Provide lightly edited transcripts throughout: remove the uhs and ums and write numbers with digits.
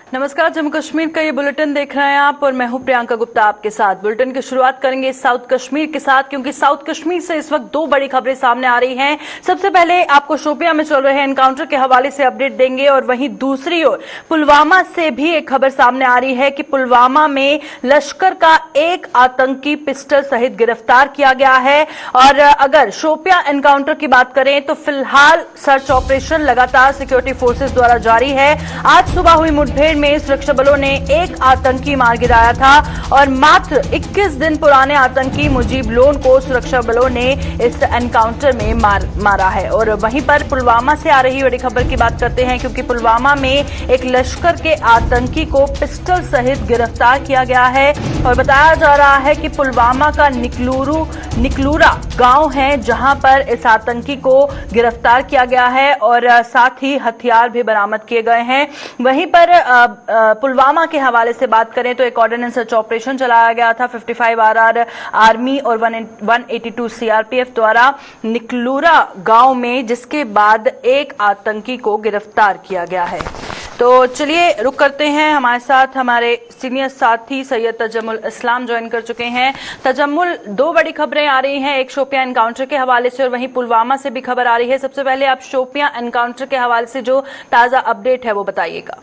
नमस्कार, जम्मू कश्मीर का ये बुलेटिन देख रहे हैं आप और मैं हूं प्रियंका गुप्ता आपके साथ। बुलेटिन की शुरुआत करेंगे साउथ कश्मीर के साथ, क्योंकि साउथ कश्मीर से इस वक्त दो बड़ी खबरें सामने आ रही हैं। सबसे पहले आपको शोपियां में चल रहे एनकाउंटर के हवाले से अपडेट देंगे और वहीं दूसरी ओर पुलवामा से भी एक खबर सामने आ रही है कि पुलवामा में लश्कर का एक आतंकी पिस्टल सहित गिरफ्तार किया गया है। और अगर शोपियां एनकाउंटर की बात करें तो फिलहाल सर्च ऑपरेशन लगातार सिक्योरिटी फोर्सेज द्वारा जारी है। आज सुबह हुई मुठभेड़ में सुरक्षा बलों ने एक आतंकी मार गिराया था और मात्र 21 दिन पुराने आतंकी मुजीब लोन को सुरक्षा बलों ने इस एनकाउंटर में मारा है। और वहीं पर पुलवामा से आ रही बड़ी खबर की बात करते हैं, क्योंकि पुलवामा में एक लश्कर के आतंकी को पिस्टल सहित गिरफ्तार किया गया है और बताया जा रहा है कि पुलवामा का निकलूरा गांव है जहां पर इस आतंकी को गिरफ्तार किया गया है और साथ ही हथियार भी बरामद किए गए हैं। वहीं पर पुलवामा के हवाले से बात करें तो एक ऑर्डिनेंस सर्च ऑपरेशन चलाया गया था 55 RR आर्मी और 182 CRPF द्वारा निकलूरा गांव में, जिसके बाद एक आतंकी को गिरफ्तार किया गया है। तो चलिए रुक करते हैं, हमारे साथ हमारे सीनियर साथी सैयद तजम्मुल इस्लाम ज्वाइन कर चुके हैं। तजम्मुल, दो बड़ी खबरें आ रही हैं, एक शोपियां एनकाउंटर के हवाले से और वहीं पुलवामा से भी खबर आ रही है। सबसे पहले आप शोपियां एनकाउंटर के हवाले से जो ताजा अपडेट है वो बताइएगा।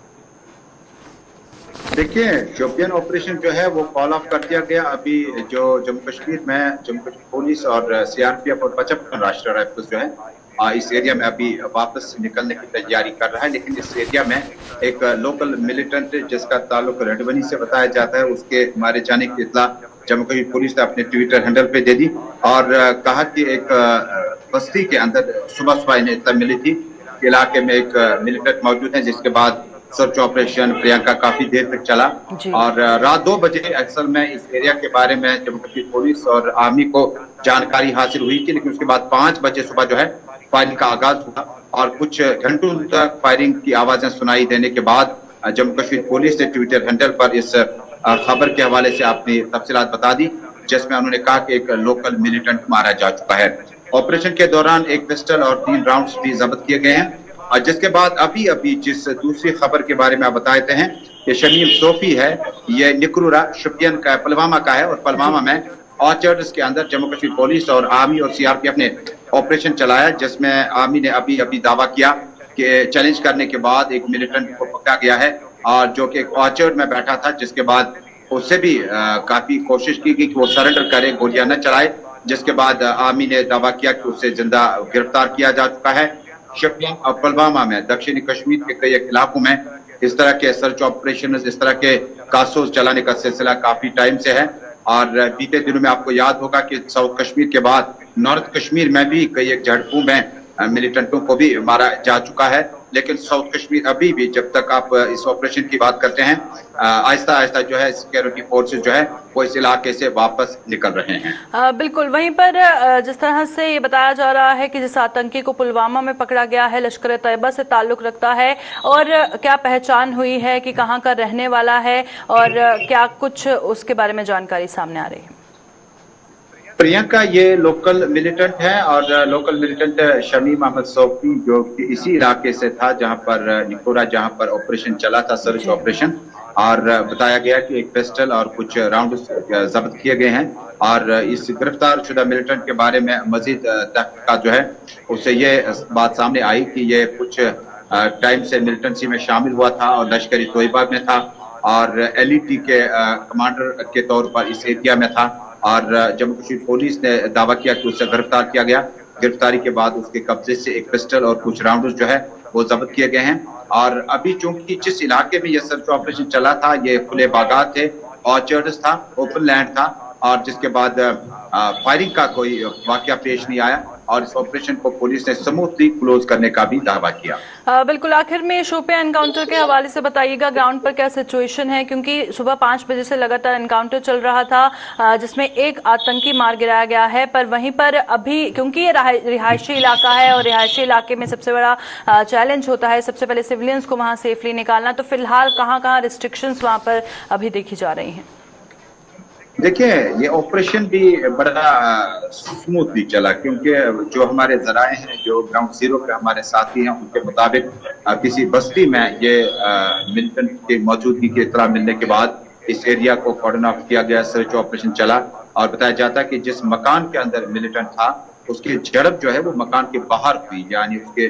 देखिए, शोपियान ऑपरेशन जो है वो कॉल ऑफ कर दिया गया। अभी जो जम्मू कश्मीर पुलिस और CRPF और 55 राष्ट्रीय राइफल्स जो है इस एरिया में अभी वापस निकलने की तैयारी कर रहा है। लेकिन इस एरिया में एक लोकल मिलिटेंट जिसका ताल्लुक रेडबनी से बताया जाता है, उसके मारे जाने की इत्तला जम्मू कश्मीर पुलिस ने अपने ट्विटर हैंडल पे दे दी और कहा कि एक बस्ती के अंदर सुबह इन्हें इत्तला मिली थी कि इलाके में एक मिलिटेंट मौजूद है, जिसके बाद सर्च ऑपरेशन प्रियंका काफी देर तक चला और रात 2 बजे अक्सर में इस एरिया के बारे में जम्मू कश्मीर पुलिस और आर्मी को जानकारी हासिल हुई थी। लेकिन उसके बाद 5 बजे सुबह जो है फायरिंग का आगाज हुआ और कुछ घंटों तक फायरिंग की आवाजें सुनाई देने के बाद जम्मू कश्मीर पुलिस ने ट्विटर हैंडल पर इस खबर के हवाले से अपनी तफसीलात बता दी, जिसमें उन्होंने कहा कि एक लोकल मिलिटेंट मारा जा चुका है। ऑपरेशन के दौरान एक पिस्टल और 3 राउंड्स भी जब्त किए गए हैं। और जिसके बाद अभी जिस दूसरी खबर के बारे में आप बताते हैं कि शमीम सोफी है, ये निकरूरा शोपियान का पुलवामा का है और पुलवामा में ऑर्चर्ड्स के अंदर जम्मू कश्मीर पुलिस और आर्मी और CRPF ने ऑपरेशन चलाया, जिसमें आर्मी ने अभी दावा किया कि चैलेंज करने के बाद एक मिलिटेंट को पकड़ा गया है और जो कि एक ऑर्चर्ड में बैठा था, जिसके बाद उससे भी काफी कोशिश की गई कि वो सरेंडर करे, गोलियां न चलाए। जिसके बाद आर्मी ने दावा किया कि उसे जिंदा गिरफ्तार किया जा चुका है। शोपियान और पुलवामा में दक्षिणी कश्मीर के कई इलाकों में इस तरह के सर्च ऑपरेशन, इस तरह के कासूस चलाने का सिलसिला काफी टाइम से है और बीते दिनों में आपको याद होगा कि साउथ कश्मीर के बाद नॉर्थ कश्मीर में भी कई एक झड़पों में मिलिटेंटों को भी मारा जा चुका है। लेकिन साउथ कश्मीर अभी भी, जब तक आप इस ऑपरेशन की बात करते हैं, आहिस्ता आहिस्ता जो है सिक्योरिटी फोर्सेस जो है वो इस इलाके से वापस निकल रहे हैं। बिल्कुल, वहीं पर जिस तरह से ये बताया जा रहा है कि जिस आतंकी को पुलवामा में पकड़ा गया है लश्कर तैयबा से ताल्लुक रखता है, और क्या पहचान हुई है कि कहाँ का रहने वाला है और क्या कुछ उसके बारे में जानकारी सामने आ रही है? प्रियंका, ये लोकल मिलिटेंट है और लोकल मिलिटेंट शमीम अहमद सोफी, जो कि इसी इलाके से था जहां पर निकोरा, जहां पर ऑपरेशन चला था, सर्च ऑपरेशन, और बताया गया कि एक पिस्टल और कुछ राउंड जब्त किए गए हैं। और इस गिरफ्तार शुदा मिलिटेंट के बारे में मजीद तहकीकात जो है उससे ये बात सामने आई कि ये कुछ टाइम से मिलिटेंसी में शामिल हुआ था और लश्करी तोयबा में था और LET के कमांडर के तौर पर इस एरिया में था। और जम्मू कश्मीर पुलिस ने दावा किया कि उसे गिरफ्तार किया गया। गिरफ्तारी के बाद उसके कब्जे से एक पिस्टल और कुछ राउंड जो है वो जब्त किए गए हैं। और अभी चूंकि जिस इलाके में यह सर्च ऑपरेशन चला था ये खुले बागात थे, ऑर्चर्ड्स था, ओपन लैंड था और जिसके बाद फायरिंग का कोई वाकया पेश नहीं आया और इस ऑपरेशन को पुलिस ने स्मूथली क्लोज करने का भी दावा किया। बिल्कुल, आखिर में शोपियां एनकाउंटर के हवाले से बताइएगा, ग्राउंड पर क्या सिचुएशन है, क्योंकि सुबह 5 बजे से लगातार एनकाउंटर चल रहा था जिसमें एक आतंकी मार गिराया गया है। पर वहीं पर अभी क्योंकि ये रिहायशी इलाका है और रिहायशी इलाके में सबसे बड़ा चैलेंज होता है सबसे पहले सिविलियंस को वहां सेफली निकालना, तो फिलहाल कहाँ रिस्ट्रिक्शंस वहां पर अभी देखी जा रही हैं? देखिए, ये ऑपरेशन भी बड़ा स्मूथली चला, क्योंकि जो हमारे जराए हैं, जो ग्राउंड जीरो पे हमारे साथी हैं, उनके मुताबिक किसी बस्ती में ये मिलिटेंट की मौजूदगी की इत्तला मिलने के बाद इस एरिया को कॉर्डन ऑफ किया गया, सर्च ऑपरेशन चला और बताया जाता है कि जिस मकान के अंदर मिलिटेंट था उसकी झड़प जो है वो मकान के बाहर हुई, यानी उसके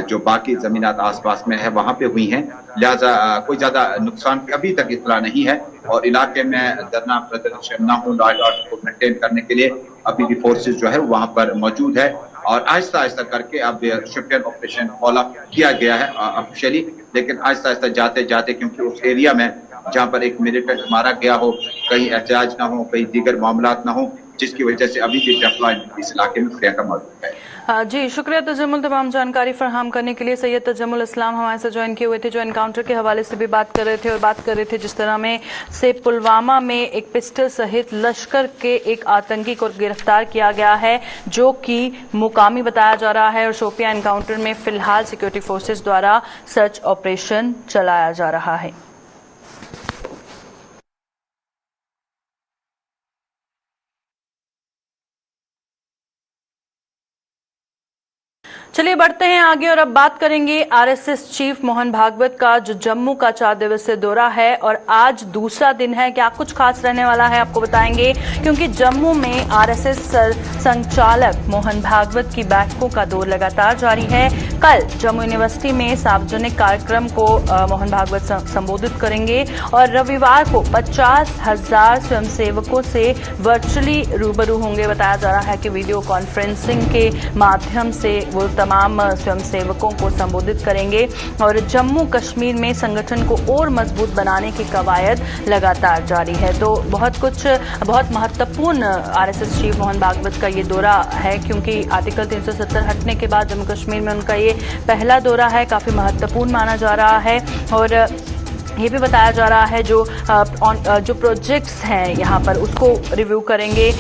जो बाकी जमीनात आसपास में है वहां पे हुई हैं। लिहाजा कोई ज्यादा नुकसान की अभी तक इतला नहीं है और इलाके में धरना प्रदर्शन न हो, लॉ एंड ऑर्डर को मेंटेन करने के लिए अभी भी फोर्सेस जो है वहां पर मौजूद है और आहिस्ता आहिस्ता करके अब शिफ्ट एंड ऑपरेशन फॉलो किया गया है ऑफिशियली, लेकिन आहिस्ता आहिस्ता जाते जाते क्योंकि उस एरिया में जहां पर एक मिलिटेंट मारा गया हो, कहीं एहतजाज ना हो, कहीं दीगर मामलात ना हो, जिसकी वजह से अभी भी डेप्लॉयमेंट इस इलाके में प्रियंका मौजूद है। जी शुक्रिया तजम्मुल, तमाम जानकारी फराहम करने के लिए। सैयद तजम्मुल इस्लाम हमारे साथ ज्वाइन किए हुए थे, जो एनकाउंटर के हवाले से भी बात कर रहे थे और बात कर रहे थे जिस तरह में से पुलवामा में एक पिस्टल सहित लश्कर के एक आतंकी को गिरफ्तार किया गया है जो कि मुकामी बताया जा रहा है और शोपिया एनकाउंटर में फिलहाल सिक्योरिटी फोर्सेज द्वारा सर्च ऑपरेशन चलाया जा रहा है। चलिए बढ़ते हैं आगे और अब बात करेंगे आरएसएस चीफ मोहन भागवत का, जो जम्मू का 4 दिवसीय दौरा है और आज दूसरा दिन है। क्या कुछ खास रहने वाला है आपको बताएंगे, क्योंकि जम्मू में आरएसएस संचालक मोहन भागवत की बैठकों का दौर लगातार जारी है। कल जम्मू यूनिवर्सिटी में सार्वजनिक कार्यक्रम को मोहन भागवत संबोधित करेंगे और रविवार को 50,000 स्वयंसेवकों से वर्चुअली रूबरू होंगे। बताया जा रहा है कि वीडियो कॉन्फ्रेंसिंग के माध्यम से वो तमाम स्वयंसेवकों को संबोधित करेंगे और जम्मू कश्मीर में संगठन को और मजबूत बनाने की कवायद लगातार जारी है। तो बहुत महत्वपूर्ण आरएसएस चीफ मोहन भागवत का ये दौरा है, क्योंकि आर्टिकल 370 हटने के बाद जम्मू कश्मीर में उनका ये पहला दौरा है। काफी महत्वपूर्ण माना जा रहा है और ये भी बताया जा रहा है जो प्रोजेक्ट्स हैं यहाँ पर उसको रिव्यू करेंगे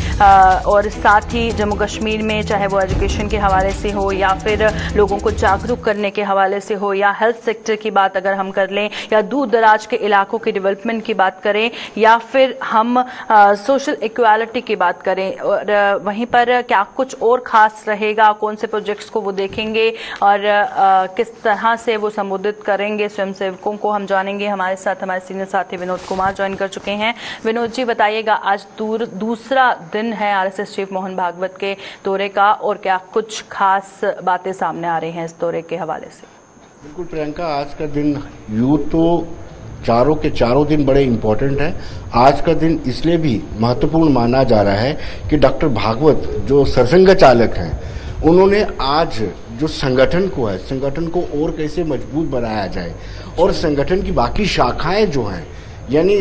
और साथ ही जम्मू कश्मीर में चाहे वो एजुकेशन के हवाले से हो या फिर लोगों को जागरूक करने के हवाले से हो या हेल्थ सेक्टर की बात अगर हम कर लें या दूर दराज के इलाकों की डेवलपमेंट की बात करें या फिर हम सोशल इक्वालिटी की बात करें, और वहीं पर क्या कुछ और खास रहेगा, कौन से प्रोजेक्ट्स को वो देखेंगे और किस तरह से वो संबोधित करेंगे स्वयंसेवकों को, हम जानेंगे। हमारे साथ हमारे सीनियर साथी विनोद कुमार ज्वाइन कर चुके हैं। विनोद जी बताइएगा, आज दूसरा दिन है आरएसएस चीफ मोहन भागवत के दौरे का और क्या कुछ खास बातें सामने आ रही हैं इस दौरे के हवाले से? बिल्कुल प्रियंका, आज का दिन यूं तो चारों के चारों दिन बड़े इम्पोर्टेंट हैं। आज का दिन इसलिए भी महत्वपूर्ण माना जा रहा है कि डॉक्टर भागवत जो सरसंघ चालक हैं, उन्होंने आज जो संगठन को और कैसे मजबूत बनाया जाए और संगठन की बाकी शाखाएं जो हैं, यानी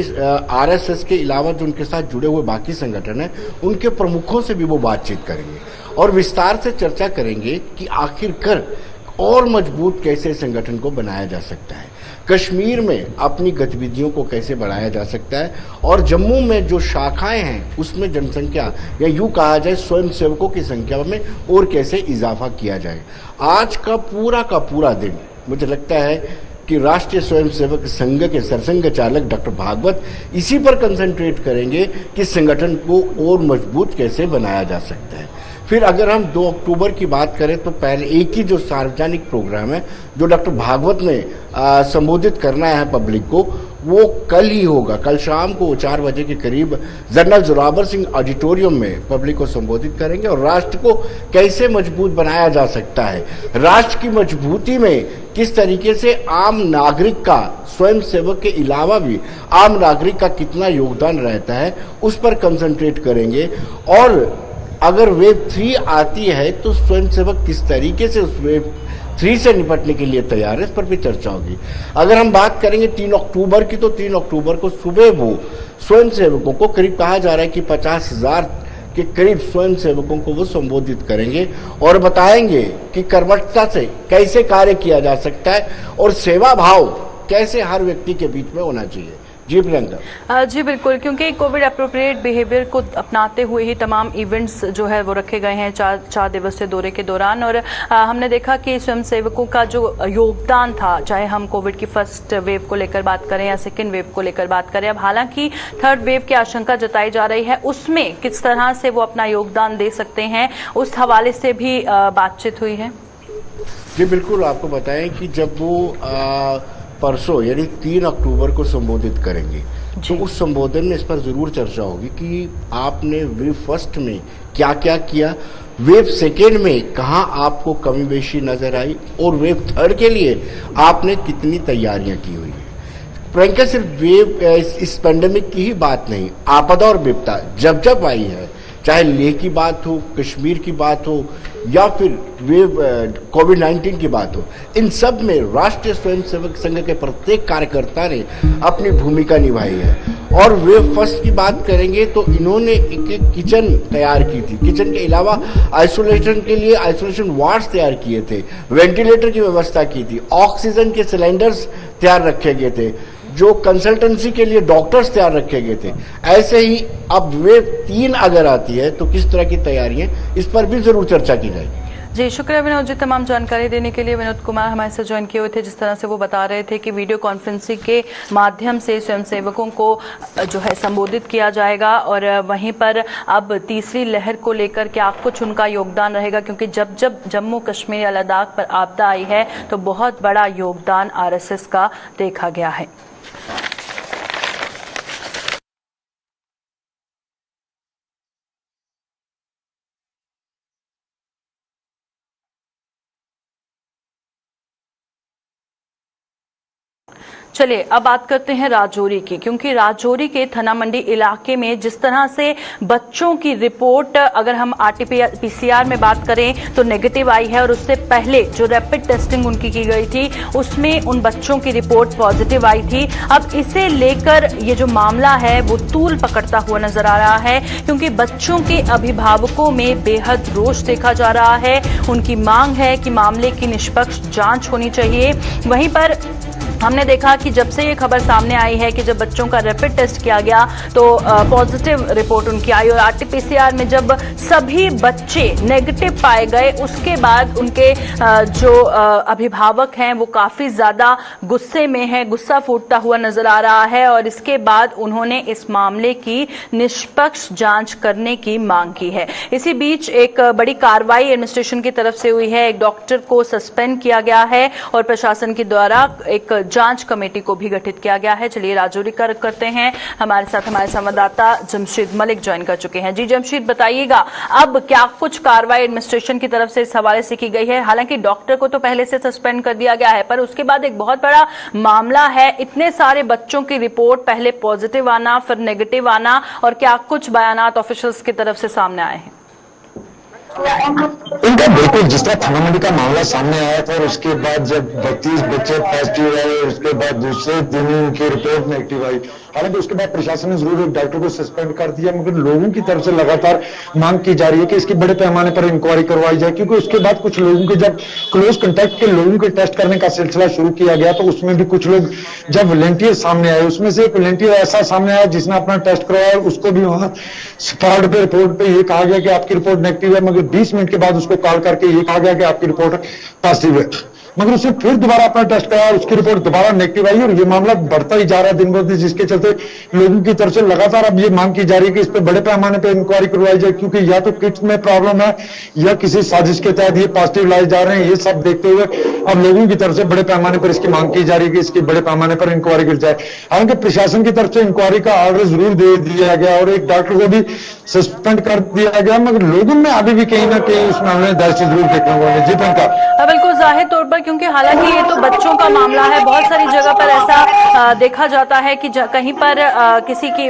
आरएसएस के अलावा जो उनके साथ जुड़े हुए बाकी संगठन हैं, उनके प्रमुखों से भी वो बातचीत करेंगे और विस्तार से चर्चा करेंगे कि आखिरकार और मजबूत कैसे संगठन को बनाया जा सकता है, कश्मीर में अपनी गतिविधियों को कैसे बढ़ाया जा सकता है और जम्मू में जो शाखाएं हैं उसमें जनसंख्या या यूं कहा जाए स्वयंसेवकों की संख्या में और कैसे इजाफा किया जाए। आज का पूरा दिन मुझे लगता है कि राष्ट्रीय स्वयंसेवक संघ के सरसंघ चालक डॉक्टर भागवत इसी पर कंसंट्रेट करेंगे कि संगठन को और मजबूत कैसे बनाया जा सकता है। फिर अगर हम 2 अक्टूबर की बात करें तो पहले एक ही जो सार्वजनिक प्रोग्राम है जो डॉक्टर भागवत ने संबोधित करना है पब्लिक को, वो कल ही होगा। कल शाम को 4 बजे के करीब जनरल जोरावर सिंह ऑडिटोरियम में पब्लिक को संबोधित करेंगे और राष्ट्र को कैसे मजबूत बनाया जा सकता है, राष्ट्र की मजबूती में किस तरीके से आम नागरिक का, स्वयं सेवक के अलावा भी आम नागरिक का कितना योगदान रहता है, उस पर कंसंट्रेट करेंगे। और अगर वेव 3 आती है तो स्वयंसेवक किस तरीके से उस वेव 3 से निपटने के लिए तैयार है, इस पर भी चर्चा होगी। अगर हम बात करेंगे 3 अक्टूबर की, तो 3 अक्टूबर को सुबह वो स्वयंसेवकों को करीब कहा जा रहा है कि 50,000 के करीब स्वयंसेवकों को वो संबोधित करेंगे और बताएंगे कि कर्मठता से कैसे कार्य किया जा सकता है और सेवा भाव कैसे हर व्यक्ति के बीच में होना चाहिए। जी प्रियंका। जी बिल्कुल, क्योंकि कोविड अप्रोप्रिएट बिहेवियर को अपनाते हुए ही तमाम इवेंट्स जो है वो रखे गए हैं 4 दिवसीय दौरे के दौरान। और हमने देखा कि स्वयंसेवकों का जो योगदान था, चाहे हम कोविड की फर्स्ट वेव को लेकर बात करें या सेकेंड वेव को लेकर बात करें, अब हालांकि थर्ड वेव की आशंका जताई जा रही है, उसमें किस तरह से वो अपना योगदान दे सकते हैं, उस हवाले से भी बातचीत हुई है। जी बिल्कुल, आपको बताएं कि जब वो परसों यानी 3 अक्टूबर को संबोधित करेंगे तो उस संबोधन में इस पर जरूर चर्चा होगी कि आपने वेव फर्स्ट में क्या क्या किया, वेव सेकेंड में कहाँ आपको कमी बेशी नजर आई और वेव थर्ड के लिए आपने कितनी तैयारियां की हुई है। प्रियंका, सिर्फ वेव इस पेंडेमिक की ही बात नहीं, आपदा और विपदा जब जब आई है, चाहे लेह की बात हो, कश्मीर की बात हो या फिर वेव कोविड-19 की बात हो, इन सब में राष्ट्रीय स्वयंसेवक संघ के प्रत्येक कार्यकर्ता ने अपनी भूमिका निभाई है। और वेव फर्स्ट की बात करेंगे तो इन्होंने एक किचन तैयार की थी, किचन के अलावा आइसोलेशन के लिए आइसोलेशन वार्ड्स तैयार किए थे, वेंटिलेटर की व्यवस्था की थी, ऑक्सीजन के सिलेंडर्स तैयार रखे गए थे, जो कंसल्टेंसी के लिए डॉक्टर्स तैयार रखे गए थे। ऐसे ही अब वेव 3 अगर आती है तो किस तरह की तैयारियां, इस पर भी जरूर चर्चा की जाएगी। जी शुक्रिया विनोद जी, तमाम जानकारी देने के लिए। विनोद कुमार हमारे साथ ज्वाइन किए हुए थे। जिस तरह से वो बता रहे थे कि वीडियो कॉन्फ्रेंसिंग के माध्यम से स्वयंसेवकों को जो है संबोधित किया जाएगा और वहीं पर अब तीसरी लहर को लेकर क्या कुछ उनका योगदान रहेगा, क्योंकि जब जब जम्मू कश्मीर या लद्दाख पर आपदा आई है तो बहुत बड़ा योगदान आरएसएस का देखा गया है। चलिए अब बात करते हैं राजौरी की, क्योंकि राजौरी के थना मंडी इलाके में जिस तरह से बच्चों की रिपोर्ट, अगर हम आरटीपीसीआर में बात करें तो नेगेटिव आई है और उससे पहले जो रैपिड टेस्टिंग उनकी की गई थी उसमें उन बच्चों की रिपोर्ट पॉजिटिव आई थी। अब इसे लेकर ये जो मामला है वो तूल पकड़ता हुआ नजर आ रहा है, क्योंकि बच्चों के अभिभावकों में बेहद रोष देखा जा रहा है। उनकी मांग है कि मामले की निष्पक्ष जांच होनी चाहिए। वहीं पर हमने देखा कि जब से ये खबर सामने आई है कि जब बच्चों का रैपिड टेस्ट किया गया तो पॉजिटिव रिपोर्ट उनकी आई और आरटीपीसीआर में जब सभी बच्चे नेगेटिव पाए गए उसके बाद उनके जो अभिभावक हैं वो काफी ज्यादा गुस्से में हैं, गुस्सा फूटता हुआ नजर आ रहा है और इसके बाद उन्होंने इस मामले की निष्पक्ष जांच करने की मांग की है। इसी बीच एक बड़ी कार्रवाई एडमिनिस्ट्रेशन की तरफ से हुई है, एक डॉक्टर को सस्पेंड किया गया है और प्रशासन के द्वारा एक जांच कमेटी को भी गठित किया गया है। चलिए राजौरी का रुख करते हैं, हमारे साथ हमारे संवाददाता जमशेद मलिक ज्वाइन कर चुके हैं। जी जमशेद, बताइएगा अब क्या कुछ कार्रवाई एडमिनिस्ट्रेशन की तरफ से इस हवाले से की गई है। हालांकि डॉक्टर को तो पहले से सस्पेंड कर दिया गया है, पर उसके बाद एक बहुत बड़ा मामला है, इतने सारे बच्चों की रिपोर्ट पहले पॉजिटिव आना फिर नेगेटिव आना, और क्या कुछ बयानात ऑफिशियल्स की तरफ से सामने आए हैं। इनका बिल्कुल जिस तरह थाना मंडी का मामला सामने आया था और उसके बाद जब 32 बच्चे पॉजिटिव आए और उसके बाद दूसरे दिन उनकी रिपोर्ट नेगेटिव आई, हालांकि उसके बाद प्रशासन ने जरूर एक डॉक्टर को सस्पेंड कर दिया, मगर लोगों की तरफ से लगातार मांग की जा रही है कि इसकी बड़े पैमाने पर इंक्वायरी करवाई जाए, क्योंकि उसके बाद कुछ लोगों के जब क्लोज कंटेक्ट के लोगों के टेस्ट करने का सिलसिला शुरू किया गया तो उसमें भी कुछ लोग जब वॉलंटियर सामने आए, उसमें से एक वॉलंटियर ऐसा सामने आया जिसने अपना टेस्ट करवाया, उसको भी वहां स्पॉट पे रिपोर्ट पे ये कहा गया कि आपकी रिपोर्ट नेगेटिव है, मगर 20 मिनट के बाद उसको कॉल करके ये कहा गया कि आपकी रिपोर्ट पॉजिटिव है, मगर उसने फिर दोबारा अपना टेस्ट कराया, उसकी रिपोर्ट दोबारा नेगेटिव आई और ये मामला बढ़ता ही जा रहा है दिन ब दिन, जिसके चलते लोगों की तरफ से लगातार अब ये मांग की जा रही है कि इस पे बड़े पैमाने पे इंक्वायरी करवाई जाए, क्योंकि या तो किट्स में प्रॉब्लम है या किसी साजिश के तहत ये पॉजिटिव लाए जा रहे हैं। ये सब देखते हुए अब लोगों की तरफ से बड़े पैमाने पर इसकी मांग की जा रही है कि इसकी बड़े पैमाने पर इंक्वायरी की जाए। हालांकि प्रशासन की तरफ से इंक्वायरी का ऑर्डर जरूर दे दिया गया और एक डॉक्टर को भी सस्पेंड कर दिया गया, मगर लोगों में अभी भी कहीं ना कहीं उस मामले में दहशत जरूर देखने को मिली। जी प्रियंका, बिल्कुल जाहिर तौर पर, क्योंकि हालांकि ये तो बच्चों का मामला है, बहुत सारी जगह पर ऐसा देखा जाता है कि कहीं पर किसी की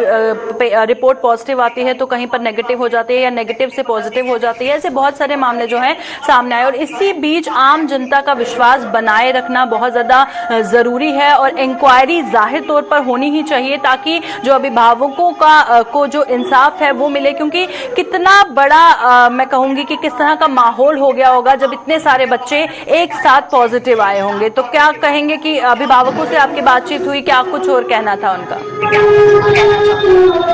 रिपोर्ट पॉजिटिव आती है तो कहीं पर नेगेटिव हो जाती है या नेगेटिव से पॉजिटिव हो जाती है। ऐसे बहुत सारे मामले जो हैं सामने आए और इसी बीच आम जनता का विश्वास बनाए रखना बहुत ज्यादा जरूरी है और इंक्वायरी जाहिर तौर पर होनी ही चाहिए ताकि जो अभिभावकों का को जो इंसाफ है वो मिले, क्योंकि कितना बड़ा मैं कहूंगी कि किस तरह का माहौल हो गया होगा जब इतने सारे बच्चे एक साथ पॉजिटिव आए होंगे, तो क्या कहेंगे कि अभिभावकों से आपकी बातचीत हुई, क्या कुछ और कहना था उनका?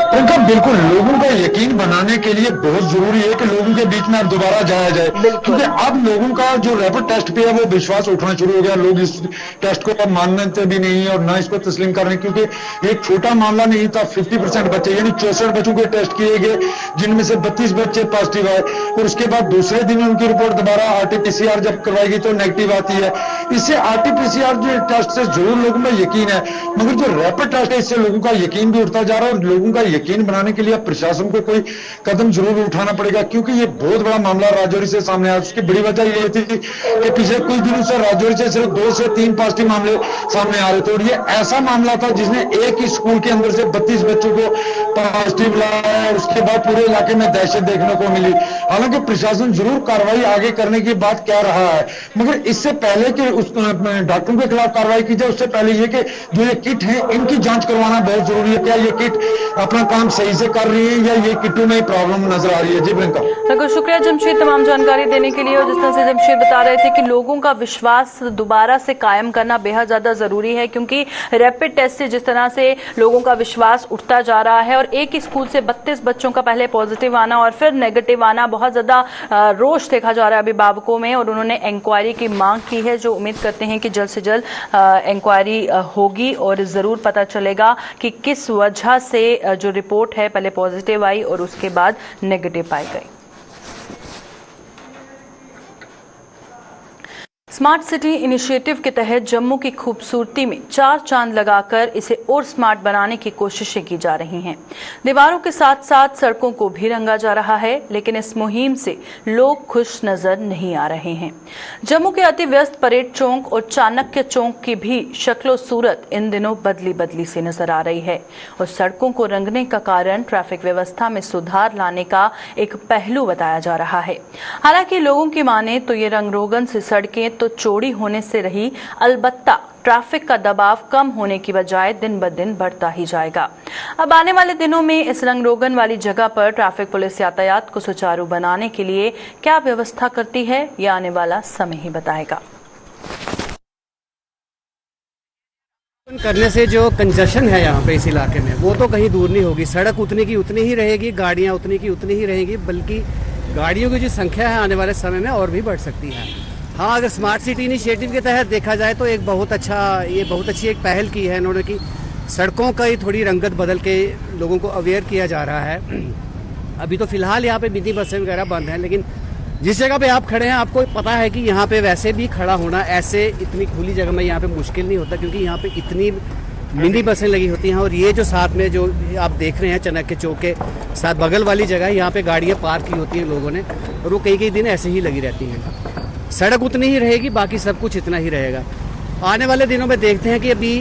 उनका बिल्कुल लोगों का यकीन बनाने के लिए बहुत जरूरी है कि लोगों के बीच में अब दोबारा जाया जाए, क्योंकि अब लोगों का जो रैपिड टेस्ट पे है वो विश्वास उठना शुरू हो गया। लोग इस टेस्ट को अब मानते भी नहीं है और ना इसको तस्लीम कर रहे, क्योंकि एक छोटा मामला नहीं था। 50% बच्चे यानी 64 बच्चों के टेस्ट किए गए, जिनमें से 32 बच्चे पॉजिटिव आए और उसके बाद दूसरे दिन उनकी रिपोर्ट दोबारा RT-PCR जब करवाई गई तो नेगेटिव आती है। इससे RT-PCR जो टेस्ट से जरूर लोगों में यकीन है, मगर जो रैपिड टेस्ट है इससे लोगों का यकीन भी उठता जा रहा है और लोगों का यकीन बनाने के लिए प्रशासन को कोई कदम जरूर उठाना पड़ेगा, क्योंकि ये बहुत बड़ा मामला राजौरी से सामने आया। उसकी बड़ी वजह ये थी कि पिछले कुछ दिनों से राजौरी से सिर्फ 2 से 3 पॉजिटिव मामले सामने आ रहे थे और ये ऐसा मामला था जिसने एक ही स्कूल के अंदर से 32 बच्चों को पॉजिटिव लाया और उसके बाद पूरे इलाके में दहशत देखने को मिली। हालांकि प्रशासन जरूर कार्रवाई आगे करने की बात कह रहा है, मगर इससे पहले कि उस डॉक्टरों के खिलाफ कार्रवाई की जाए उससे पहले ये कि जो ये किट है इनकी जांच करवाना बहुत जरूरी है। क्या ये किट अपना काम सही से कर रही है या ये किटों में प्रॉब्लम नजर आ रही है? जी प्रियंका। बिल्कुल शुक्रिया जमशेद तमाम जानकारी देने के लिए। और जिस तरह से जमशेद बता रहे थे कि लोगों का विश्वास दोबारा से कायम करना बेहद ज्यादा जरूरी है, क्योंकि रैपिड टेस्ट से जिस तरह से लोगों का विश्वास उठता जा रहा है और एक ही स्कूल से 32 बच्चों का पहले पॉजिटिव आना और फिर नेगेटिव आना, बहुत ज्यादा रोष देखा जा रहा है अभिभावकों में और उन्होंने इंक्वायरी की मांग की है, जो उम्मीद करते हैं कि जल्द से जल्द इंक्वायरी होगी और जरूर पता चलेगा कि किस वजह से जो रिपोर्ट है पहले पॉजिटिव आई और उसके बाद नेगेटिव पाई गई। स्मार्ट सिटी इनिशिएटिव के तहत जम्मू की खूबसूरती में 4 चांद लगाकर इसे और स्मार्ट बनाने की कोशिशें की जा रही हैं। दीवारों के साथ साथ सड़कों को भी रंगा जा रहा है, लेकिन इस मुहिम से लोग खुश नजर नहीं आ रहे हैं। जम्मू के अति व्यस्त परेड चौक और चाणक्य चौक की भी शक्लो सूरत इन दिनों बदली बदली सी नजर आ रही है और सड़कों को रंगने का कारण ट्रैफिक व्यवस्था में सुधार लाने का एक पहलू बताया जा रहा है। हालांकि लोगों की माने तो ये रंग रोगन से सड़कें तो चौड़ी होने से रही, अलबत्ता ट्रैफिक का दबाव कम होने की बजाय दिन ब दिन बढ़ता ही जाएगा। अब आने वाले दिनों में इस रंग रोगन वाली जगह पर ट्रैफिक पुलिस यातायात को सुचारू बनाने के लिए क्या व्यवस्था करती है, यह आने वाला समय ही बताएगा। करने से जो कंजेशन है यहाँ पे इस इलाके में वो तो कहीं दूर नहीं होगी। सड़क उतनी की उतनी ही रहेगी, गाड़ियाँ उतनी की उतनी ही रहेंगी, बल्कि गाड़ियों की जो संख्या है आने वाले समय में और भी बढ़ सकती है। हाँ, अगर स्मार्ट सिटी इनिशिएटिव के तहत देखा जाए तो एक बहुत अच्छी एक पहल की है इन्होंने कि सड़कों का ही थोड़ी रंगत बदल के लोगों को अवेयर किया जा रहा है। अभी तो फिलहाल यहाँ पे मिनी बसें वगैरह बंद हैं, लेकिन जिस जगह पे आप खड़े हैं आपको पता है कि यहाँ पे वैसे भी खड़ा होना ऐसे इतनी खुली जगह में यहाँ पे मुश्किल नहीं होता, क्योंकि यहाँ पे इतनी मिनी बसें लगी होती हैं। और ये जो साथ में जो आप देख रहे हैं चाणक्य चौक के साथ बगल वाली जगह, यहाँ पे गाड़ियाँ पार्क की होती हैं लोगों ने और वो कई दिन ऐसे ही लगी रहती हैं। सड़क उतनी ही रहेगी, बाकी सब कुछ इतना ही रहेगा। आने वाले दिनों में देखते हैं कि अभी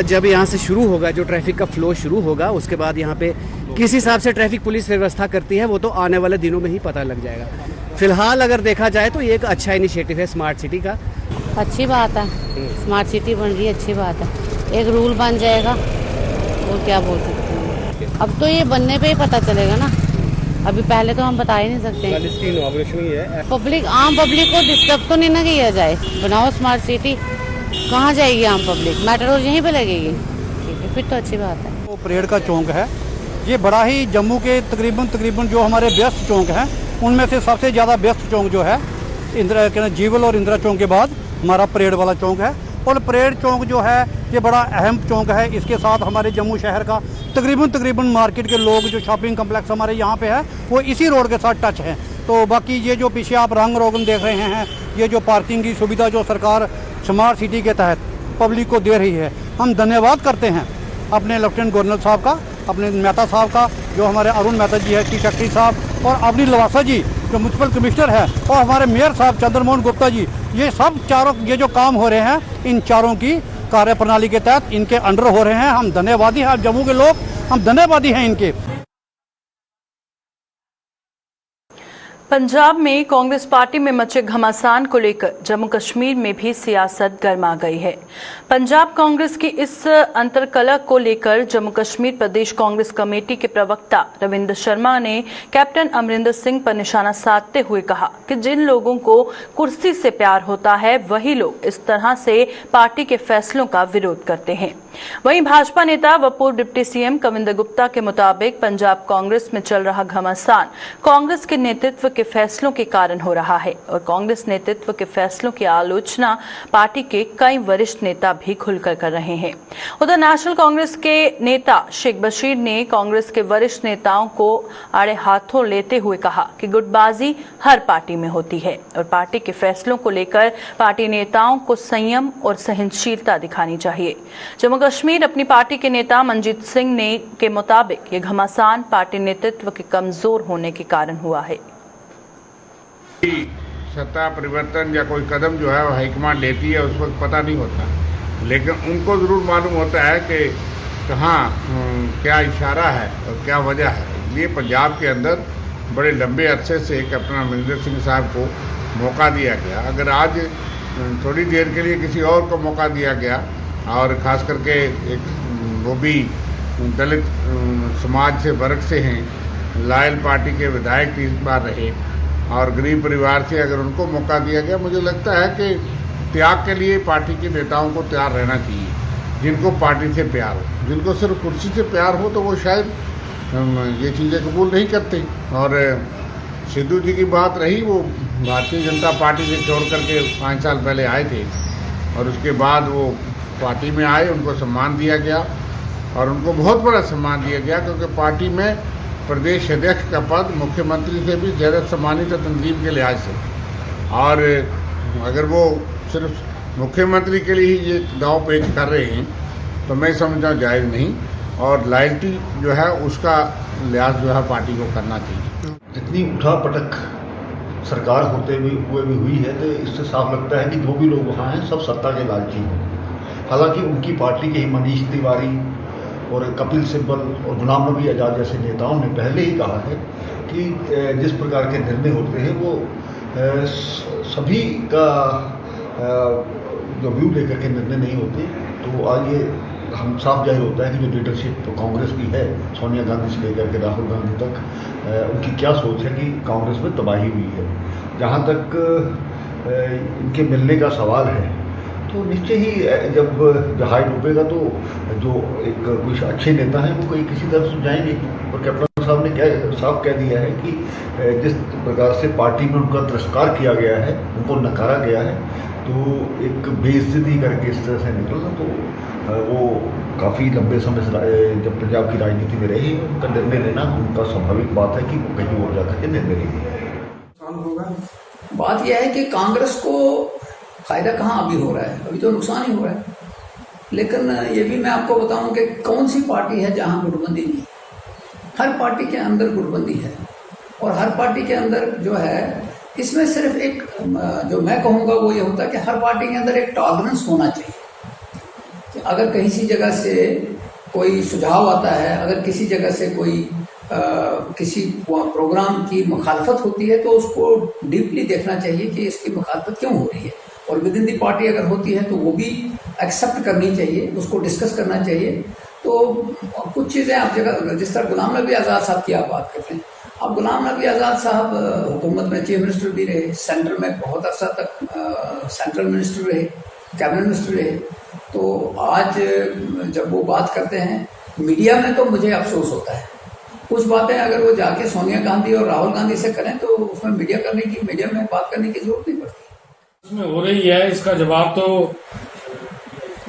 जब यहाँ से शुरू होगा, जो ट्रैफिक का फ्लो शुरू होगा, उसके बाद यहाँ पे किस हिसाब से ट्रैफिक पुलिस व्यवस्था करती है वो तो आने वाले दिनों में ही पता लग जाएगा। फिलहाल अगर देखा जाए तो ये एक अच्छा इनिशिएटिव है स्मार्ट सिटी का। अच्छी बात है, स्मार्ट सिटी बन रही है, अच्छी बात है। एक रूल बन जाएगा, वो क्या बोल सकते हैं। अब तो ये बनने पे ही पता चलेगा ना, अभी पहले तो हम बता ही नहीं सकते। इसकी इनॉग्रेशन ही है। पब्लिक, आम पब्लिक को डिस्टर्ब तो नहीं ना किया जाए। बनाओ स्मार्ट सिटी, कहाँ जाएगी आम पब्लिक? मेट्रो यहीं पे लगेगी, ठीक है, फिर तो अच्छी बात है। वो परेड का चौक है, ये बड़ा ही जम्मू के तकरीबन जो हमारे व्यस्त चौक हैं उनमें से सबसे ज़्यादा व्यस्त चौक जो है इंदिरा जीवल और इंदिरा चौक के बाद हमारा परेड वाला चौक है। और परेड चौक जो है ये बड़ा अहम चौक है। इसके साथ हमारे जम्मू शहर का तकरीबन मार्केट के लोग, जो शॉपिंग कम्प्लेक्स हमारे यहाँ पे है वो इसी रोड के साथ टच है। तो बाकी ये जो पीछे आप रंग रोगन देख रहे हैं, ये जो पार्किंग की सुविधा जो सरकार स्मार्ट सिटी के तहत पब्लिक को दे रही है, हम धन्यवाद करते हैं अपने लेफ्टिनेंट गवर्नर साहब का, अपने मेहता साहब का, जो हमारे अरुण मेहता जी है चीफ सेक्रेटरी साहब, और अवनी लवासा जी जो म्यूनसिपल कमिश्नर है, और हमारे मेयर साहब चंद्रमोहन गुप्ता जी। ये सब चारों ये जो काम हो रहे हैं इन चारों की कार्य प्रणाली के तहत इनके अंडर हो रहे हैं। हम धन्यवादी हैं, जम्मू के लोग हम धन्यवादी हैं इनके। पंजाब में कांग्रेस पार्टी में मचे घमासान को लेकर जम्मू कश्मीर में भी सियासत गर्मा गई है। पंजाब कांग्रेस की इस अंतर्कलह को लेकर जम्मू कश्मीर प्रदेश कांग्रेस कमेटी के प्रवक्ता रविंद्र शर्मा ने कैप्टन अमरिंदर सिंह पर निशाना साधते हुए कहा कि जिन लोगों को कुर्सी से प्यार होता है वही लोग इस तरह से पार्टी के फैसलों का विरोध करते हैं। वहीं भाजपा नेता व पूर्व डिप्टी सीएम कविंदर गुप्ता के मुताबिक पंजाब कांग्रेस में चल रहा घमासान कांग्रेस के नेतृत्व के फैसलों के कारण हो रहा है और कांग्रेस नेतृत्व के फैसलों की आलोचना पार्टी के कई वरिष्ठ नेता भी खुलकर कर रहे हैं। उधर नेशनल कांग्रेस के नेता शेख बशीर ने कांग्रेस के वरिष्ठ नेताओं को आड़े हाथों लेते हुए कहा कि गुटबाजी हर पार्टी में होती है और पार्टी के फैसलों को लेकर पार्टी नेताओं को संयम और सहनशीलता दिखानी चाहिए। जम्मू कश्मीर अपनी पार्टी के नेता मनजीत सिंह ने के मुताबिक ये घमासान पार्टी नेतृत्व के कमजोर होने के कारण हुआ है। सत्ता परिवर्तन या कोई कदम जो है वो हाईकमान लेती है उस वक्त पता नहीं होता, लेकिन उनको ज़रूर मालूम होता है कि कहाँ क्या इशारा है और क्या वजह है। इसलिए पंजाब के अंदर बड़े लंबे अरसे से कैप्टन अमरिंदर सिंह साहब को मौका दिया गया। अगर आज थोड़ी देर के लिए किसी और को मौका दिया गया और ख़ास करके एक वो भी दलित समाज से वर्ग से हैं, लायल पार्टी के विधायक 30 बार रहे और गरीब परिवार से अगर उनको मौका दिया गया, मुझे लगता है कि त्याग के लिए पार्टी के नेताओं को तैयार रहना चाहिए। जिनको पार्टी से प्यार हो, जिनको सिर्फ कुर्सी से प्यार हो तो वो शायद ये चीज़ें कबूल नहीं करते। और सिद्धू जी की बात रही, वो भारतीय जनता पार्टी से छोड़ करके 5 साल पहले आए थे और उसके बाद वो पार्टी में आए, उनको सम्मान दिया गया और उनको बहुत बड़ा सम्मान दिया गया क्योंकि पार्टी में प्रदेश अध्यक्ष का पद मुख्यमंत्री से भी ज़्यादा सम्मानित है तंजीम के लिहाज से। और अगर वो सिर्फ मुख्यमंत्री के लिए ही ये दाव पेच कर रहे हैं तो मैं समझता हूँ जायज़ नहीं, और लॉयल्टी जो है उसका लिहाज जो है पार्टी को करना चाहिए। जितनी उठा पटक सरकार होते हुए भी हुई है तो इससे साफ लगता है कि जो भी लोग वहाँ हैं सब सत्ता के लालची हैं। हालांकि उनकी पार्टी के ही मनीष तिवारी और कपिल सिब्बल और गुलाम नबी आज़ाद जैसे नेताओं ने पहले ही कहा है कि जिस प्रकार के निर्णय होते हैं वो सभी का जो व्यू लेकर के निर्णय नहीं होते। तो आज ये हम साफ जाहिर होता है कि जो लीडरशिप कांग्रेस की है, सोनिया गांधी से लेकर के राहुल गांधी तक, उनकी क्या सोच है कि कांग्रेस में तबाही हुई है। जहाँ तक इनके मिलने का सवाल है तो निश्चय ही जब जहाज डूबेगा तो जो एक कुछ अच्छे नेता हैं वो कोई किसी तरह से जाएंगे। और कैप्टन साहब ने क्या साफ कह दिया है कि जिस प्रकार से पार्टी में उनका तिरस्कार किया गया है, उनको नकारा गया है, तो एक बेइज्जती करके इस तरह से निकलना तो वो काफ़ी लंबे समय से जब पंजाब की राजनीति में रहे, उनका निर्णय लेना उनका स्वाभाविक बात है कि वो कहीं और जाकर के निर्णय लेंगे। बात यह है कि कांग्रेस को फायदा कहाँ अभी हो रहा है, अभी तो नुकसान ही हो रहा है। लेकिन ये भी मैं आपको बताऊं कि कौन सी पार्टी है जहां गुटबंदी नहीं। हर पार्टी के अंदर गुटबंदी है और हर पार्टी के अंदर जो है इसमें सिर्फ एक जो मैं कहूँगा वो ये होता है कि हर पार्टी के अंदर एक टॉलरेंस होना चाहिए कि अगर कहीं सी जगह से कोई सुझाव आता है, अगर किसी जगह से कोई किसी प्रोग्राम की मुखालफत होती है तो उसको डीपली देखना चाहिए कि इसकी मुखालफत क्यों हो रही है, और विद इन दी पार्टी अगर होती है तो वो भी एक्सेप्ट करनी चाहिए, उसको डिस्कस करना चाहिए। तो कुछ चीज़ें आप जगह जिस तरह गुलाम नबी आज़ाद साहब की आप बात करते हैं, अब गुलाम नबी आज़ाद साहब हुकूमत में चीफ मिनिस्टर भी रहे, सेंटर में बहुत अर्सा तक सेंट्रल मिनिस्टर रहे, कैबिनेट मिनिस्टर रहे। तो आज जब वो बात करते हैं मीडिया में तो मुझे अफसोस होता है। कुछ बातें अगर वो जाके सोनिया गांधी और राहुल गांधी से करें तो उसमें मीडिया में बात करने की जरूरत नहीं पड़ती। उसमें हो रही है, इसका जवाब तो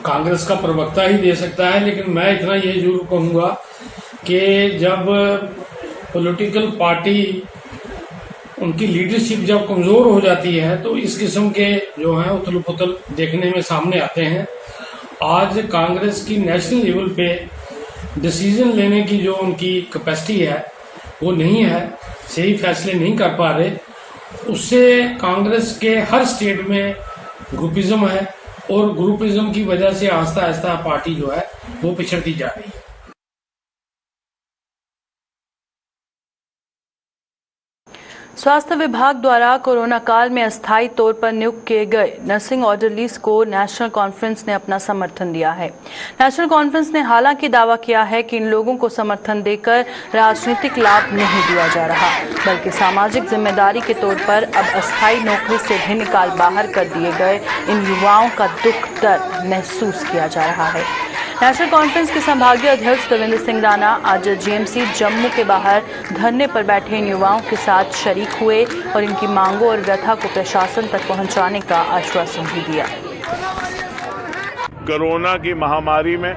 कांग्रेस का प्रवक्ता ही दे सकता है। लेकिन मैं इतना ये जरूर कहूँगा कि जब पॉलिटिकल पार्टी उनकी लीडरशिप जब कमज़ोर हो जाती है तो इस किस्म के जो हैं उथल पुथल देखने में सामने आते हैं। आज कांग्रेस की नेशनल लेवल पे डिसीजन लेने की जो उनकी कैपेसिटी है वो नहीं है, सही फैसले नहीं कर पा रहे। उससे कांग्रेस के हर स्टेट में ग्रुपिज्म है और ग्रुपिज्म की वजह से आहिस्ता आहिस्ता पार्टी जो है वो पिछड़ती जा रही है। स्वास्थ्य विभाग द्वारा कोरोना काल में अस्थायी तौर पर नियुक्त किए गए नर्सिंग ऑर्डरलीज को नेशनल कॉन्फ्रेंस ने अपना समर्थन दिया है। नेशनल कॉन्फ्रेंस ने हालांकि दावा किया है कि इन लोगों को समर्थन देकर राजनीतिक लाभ नहीं दिया जा रहा, बल्कि सामाजिक जिम्मेदारी के तौर पर अब अस्थायी नौकरी से भी निकाल बाहर कर दिए गए इन युवाओं का दुख दर्द महसूस किया जा रहा है। नेशनल कॉन्फ्रेंस के संभागीय अध्यक्ष देवेंद्र सिंह राणा आज जीएमसी जम्मू के बाहर धरने पर बैठे इन युवाओं के साथ शरीक हुए और इनकी मांगों और व्यथा को प्रशासन तक पहुंचाने का आश्वासन भी दिया। कोरोना की महामारी में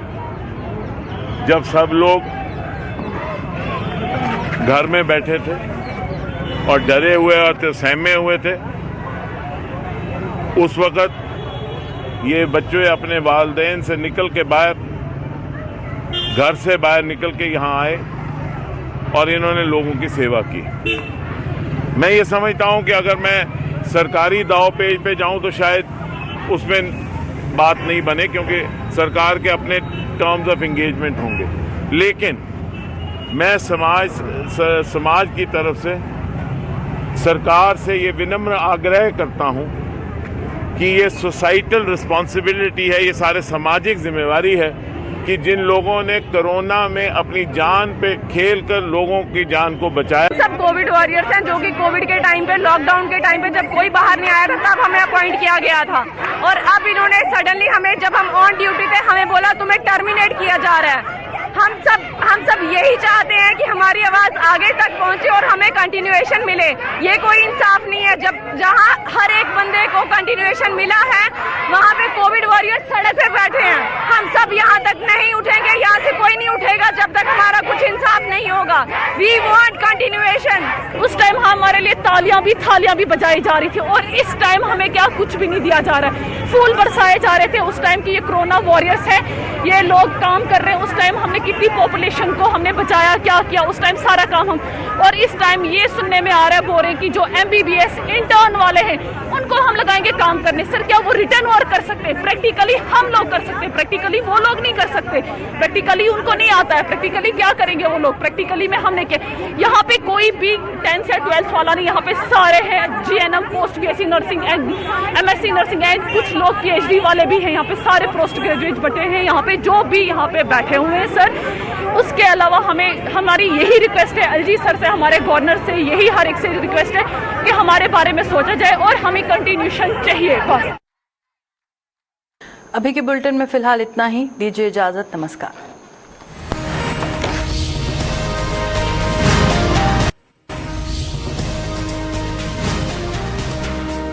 जब सब लोग घर में बैठे थे और डरे हुए और सहमे हुए थे, उस वक्त ये बच्चे अपने वालिदैन से निकल के बाहर, घर से बाहर निकल के यहाँ आए और इन्होंने लोगों की सेवा की। मैं ये समझता हूँ कि अगर मैं सरकारी दाव पेज पे जाऊँ तो शायद उसमें बात नहीं बने, क्योंकि सरकार के अपने टर्म्स ऑफ एंगेजमेंट होंगे, लेकिन मैं समाज की तरफ से सरकार से ये विनम्र आग्रह करता हूँ कि ये सोसाइटल रिस्पॉन्सिबिलिटी है, ये सारे सामाजिक जिम्मेवारी है कि जिन लोगों ने कोरोना में अपनी जान पे खेल कर लोगों की जान को बचाया। सब कोविड वॉरियर्स हैं जो कि कोविड के टाइम पे, लॉकडाउन के टाइम पे जब कोई बाहर नहीं आया था तब हमें अपॉइंट किया गया था, और अब इन्होंने सडनली हमें, जब हम ऑन ड्यूटी थे, हमें बोला तुम्हें टर्मिनेट किया जा रहा है। हम सब यही चाहते हैं कि हमारी आवाज आगे तक पहुंचे और हमें कंटिन्यूएशन मिले। ये कोई इंसाफ नहीं है, जब जहां हर एक बंदे को कंटिन्यूएशन मिला है वहां पे कोविड वॉरियर्स सड़क पे बैठे हैं। हम सब यहां तक नहीं उठेंगे, यहां से कोई नहीं उठेगा जब तक हमारा कुछ इंसाफ नहीं होगा। We want continuation. उस टाइम हमारे लिए थालियां भी बजाई जा रही थी, और इस टाइम हमें क्या कुछ भी नहीं दिया जा रहा है। फूल बरसाए जा रहे थे उस टाइम की ये कोरोना वॉरियर्स हैं, ये लोग काम कर रहे हैं। उस टाइम हमने कितनी पॉपुलेशन को हमने बचाया, क्या किया उस टाइम, सारा काम हम। और इस टाइम ये सुनने में आ रहा है बोल रहे कि जो MBBS इंटर्न वाले हैं उनको हम लगाएंगे काम करने। सर क्या वो रिटर्न वर्क कर सकते हैं? प्रैक्टिकली हम लोग कर सकते हैं, प्रैक्टिकली वो लोग नहीं कर सकते। प्रैक्टिकली उनको नहीं आता है, प्रैक्टिकली क्या करेंगे वो लोग? प्रैक्टिकली में हमने क्या, यहाँ पे कोई भी 10th या 12th वाला नहीं, यहाँ पे सारे हैं GNM, post BSc nursing and MSc nursing and कुछ लोग PhD वाले भी हैं। यहाँ पे सारे पोस्ट ग्रेजुएट बटे हैं यहाँ पे, जो भी यहाँ पे बैठे हुए हैं सर। उसके अलावा हमारी यही रिक्वेस्ट है LG सर से, हमारे गवर्नर से, यही हर एक से रिक्वेस्ट है कि हमारे बारे में सोचा जाए और हमें कंटिन्यूएशन चाहिए बस। अभी के बुलेटिन में फिलहाल इतना ही, दीजिए इजाजत, नमस्कार।